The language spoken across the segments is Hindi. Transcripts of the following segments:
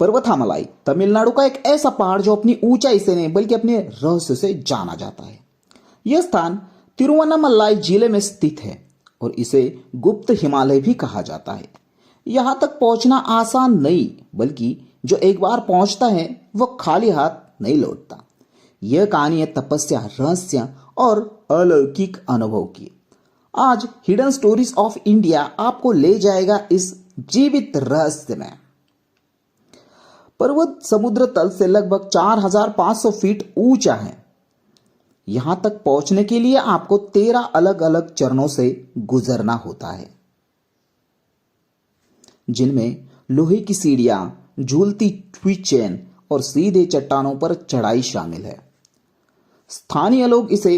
पर्वतामलाई तमिलनाडु का एक ऐसा पहाड़ जो अपनी ऊंचाई से नहीं बल्कि अपने रहस्य से जाना जाता है। यह स्थान तिरुवन्नामलाई जिले में स्थित है और इसे गुप्त हिमालय भी कहा जाता है। यहां तक पहुंचना आसान नहीं, बल्कि जो एक बार पहुंचता है वह खाली हाथ नहीं लौटता। यह कहानी है तपस्या, रहस्य और अलौकिक अनुभव की। आज हिडन स्टोरीज ऑफ इंडिया आपको ले जाएगा इस जीवित रहस्य में। पर्वत समुद्र तल से लगभग 4500 फीट ऊंचा है। यहां तक पहुंचने के लिए आपको 13 अलग अलग चरणों से गुजरना होता है, जिनमें लोहे की सीढ़ियां, झूलती हुई चेन और सीधे चट्टानों पर चढ़ाई शामिल है। स्थानीय लोग इसे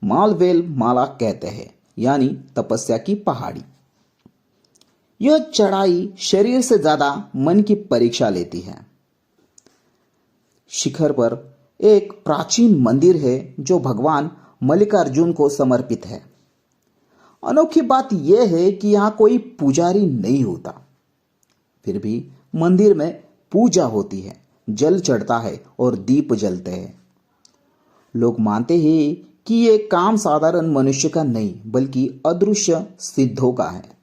मालवेल माला कहते हैं, यानी तपस्या की पहाड़ी। यह चढ़ाई शरीर से ज्यादा मन की परीक्षा लेती है। शिखर पर एक प्राचीन मंदिर है जो भगवान मल्लिकार्जुन को समर्पित है। अनोखी बात यह है कि यहां कोई पुजारी नहीं होता, फिर भी मंदिर में पूजा होती है, जल चढ़ता है और दीप जलते हैं। लोग मानते हैं कि यह काम साधारण मनुष्य का नहीं बल्कि अदृश्य सिद्धों का है।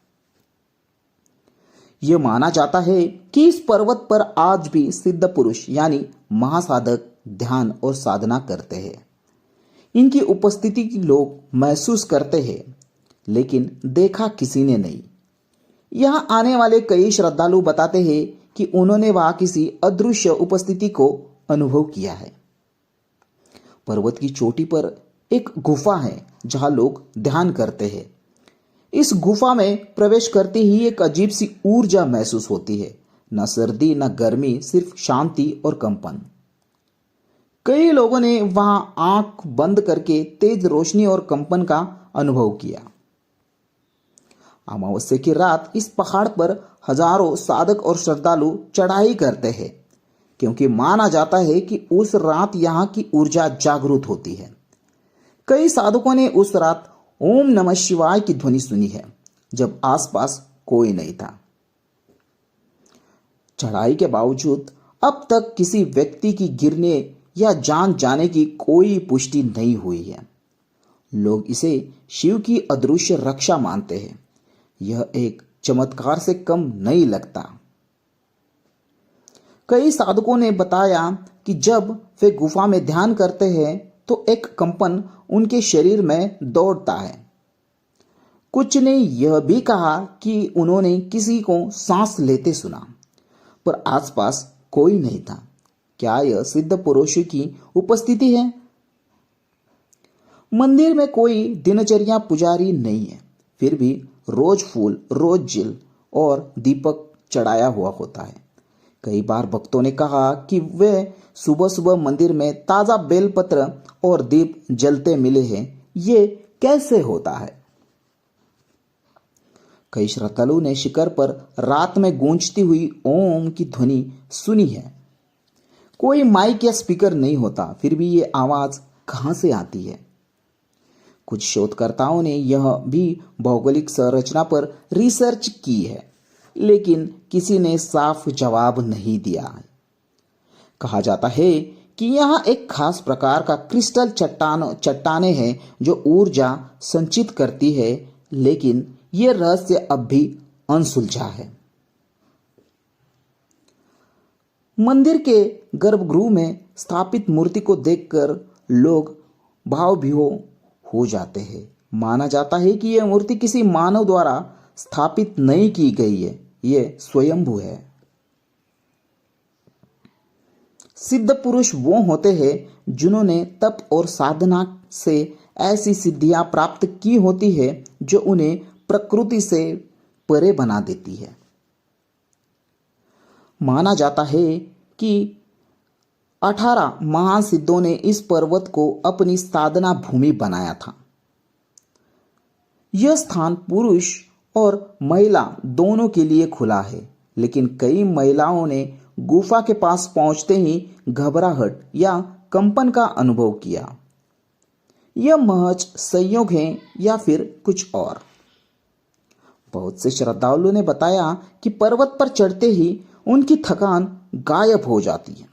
यह माना जाता है कि इस पर्वत पर आज भी सिद्ध पुरुष यानी महासाधक ध्यान और साधना करते हैं। इनकी उपस्थिति की लोग महसूस करते हैं, लेकिन देखा किसी ने नहीं। यहां आने वाले कई श्रद्धालु बताते हैं कि उन्होंने वहां किसी अदृश्य उपस्थिति को अनुभव किया है। पर्वत की चोटी पर एक गुफा है जहां लोग ध्यान करते हैं। इस गुफा में प्रवेश करते ही एक अजीब सी ऊर्जा महसूस होती है। न सर्दी न गर्मी, सिर्फ शांति और कंपन। कई लोगों ने वहां आंख बंद करके तेज रोशनी और कंपन का अनुभव किया। अमावस्या की रात इस पहाड़ पर हजारों साधक और श्रद्धालु चढ़ाई करते हैं, क्योंकि माना जाता है कि उस रात यहां की ऊर्जा जागृत होती है। कई साधकों ने उस रात ओम नमः शिवाय की ध्वनि सुनी है, जब आसपास कोई नहीं था। चढ़ाई के बावजूद अब तक किसी व्यक्ति की गिरने या जान जाने की कोई पुष्टि नहीं हुई है। लोग इसे शिव की अदृश्य रक्षा मानते हैं। यह एक चमत्कार से कम नहीं लगता। कई साधकों ने बताया कि जब वे गुफा में ध्यान करते हैं तो एक कंपन उनके शरीर में दौड़ता है। कुछ ने यह भी कहा कि उन्होंने किसी को सांस लेते सुना, पर आसपास कोई नहीं था। क्या यह सिद्ध पुरुषों की उपस्थिति है? मंदिर में कोई दिनचर्या पुजारी नहीं है, फिर भी रोज फूल, रोज जल और दीपक चढ़ाया हुआ होता है। कई बार भक्तों ने कहा कि वे सुबह सुबह मंदिर में ताजा बेलपत्र और दीप जलते मिले हैं। ये कैसे होता है? कई श्रद्धालुओं ने शिखर पर रात में गूंजती हुई ओम की ध्वनि सुनी है। कोई माइक या स्पीकर नहीं होता, फिर भी ये आवाज कहां से आती है? कुछ शोधकर्ताओं ने यह भी भौगोलिक संरचना पर रिसर्च की है, लेकिन किसी ने साफ जवाब नहीं दिया है। कहा जाता है कि यहाँ एक खास प्रकार का क्रिस्टल चट्टाने हैं जो ऊर्जा संचित करती है, लेकिन यह रहस्य अब भी अनसुलझा है। मंदिर के गर्भगृह में स्थापित मूर्ति को देखकर लोग भावविभोर हो जाते हैं। माना जाता है कि यह मूर्ति किसी मानव द्वारा स्थापित नहीं की गई है, यह स्वयंभू है। सिद्ध पुरुष वो होते हैं जिन्होंने तप और साधना से ऐसी सिद्धियां प्राप्त की होती है जो उन्हें प्रकृति से परे बना देती है। माना जाता है कि 18 महान सिद्धों ने इस पर्वत को अपनी साधना भूमि बनाया था। यह स्थान पुरुष और महिला दोनों के लिए खुला है, लेकिन कई महिलाओं ने गुफा के पास पहुंचते ही घबराहट या कंपन का अनुभव किया। यह महज संयोग है या फिर कुछ और? बहुत से श्रद्धालुओं ने बताया कि पर्वत पर चढ़ते ही उनकी थकान गायब हो जाती है,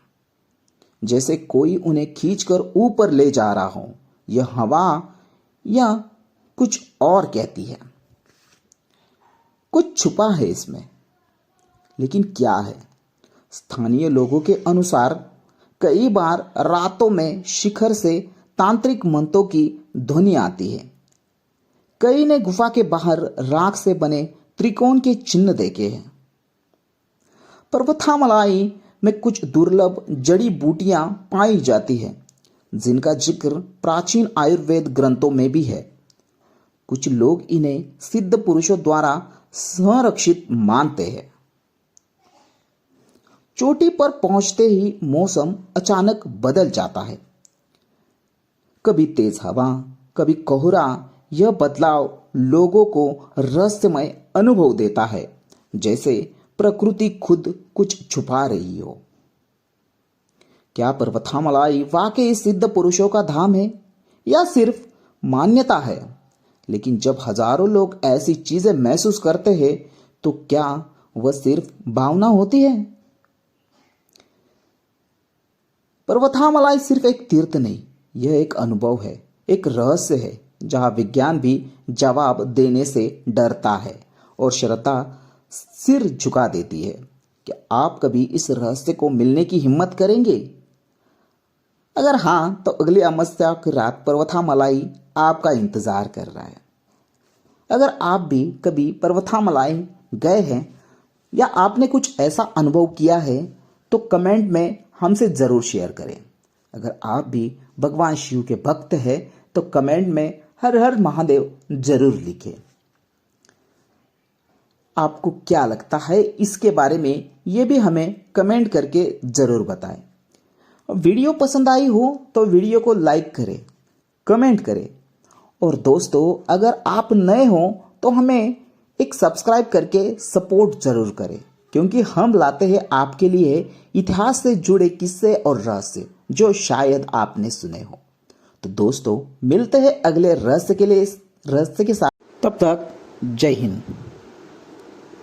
जैसे कोई उन्हें खींचकर ऊपर ले जा रहा हो। यह हवा या कुछ और कहती है। कुछ छुपा है इसमें, लेकिन क्या है? स्थानीय लोगों के अनुसार कई बार रातों में शिखर से तांत्रिक मंत्रों की ध्वनि आती है। कई ने गुफा के बाहर राख से बने त्रिकोण के चिन्ह देखे हैं। पर्वतामलाई में कुछ दुर्लभ जड़ी बूटियां पाई जाती हैं, जिनका जिक्र प्राचीन आयुर्वेद ग्रंथों में भी है। कुछ लोग इन्हें सिद्ध पुरुषों द्वारा संरक्षित मानते हैं। चोटी पर पहुंचते ही मौसम अचानक बदल जाता है। कभी तेज हवा, कभी कोहरा। यह बदलाव लोगों को रहस्यमय अनुभव देता है, जैसे प्रकृति खुद कुछ छुपा रही हो। क्या पर्वतामलाई वाकई सिद्ध पुरुषों का धाम है या सिर्फ मान्यता है? लेकिन जब हजारों लोग ऐसी चीजें महसूस करते हैं, तो क्या वह सिर्फ भावना होती है? पर्वतामलाई सिर्फ एक तीर्थ नहीं, यह एक अनुभव है, एक रहस्य है, जहां विज्ञान भी जवाब देने से डरता है और श्रद्धा सिर झुका देती है। क्या आप कभी इस रहस्य को मिलने की हिम्मत करेंगे? अगर हां, तो अगली अमावस्या की रात पर्वतामलाई आपका इंतजार कर रहा है। अगर आप भी कभी पर्वतामलाई गए हैं या आपने कुछ ऐसा अनुभव किया है, तो कमेंट में हमसे जरूर शेयर करें। अगर आप भी भगवान शिव के भक्त हैं, तो कमेंट में हर हर महादेव जरूर लिखें। आपको क्या लगता है इसके बारे में, ये भी हमें कमेंट करके जरूर बताएं। वीडियो पसंद आई हो तो वीडियो को लाइक करें, कमेंट करें, और दोस्तों अगर आप नए हो तो हमें एक सब्सक्राइब करके सपोर्ट जरूर करें, क्योंकि हम लाते हैं आपके लिए इतिहास से जुड़े किस्से और रहस्य जो शायद आपने सुने हो। तो दोस्तों मिलते हैं अगले रहस्य के साथ। तब तक जय हिंद।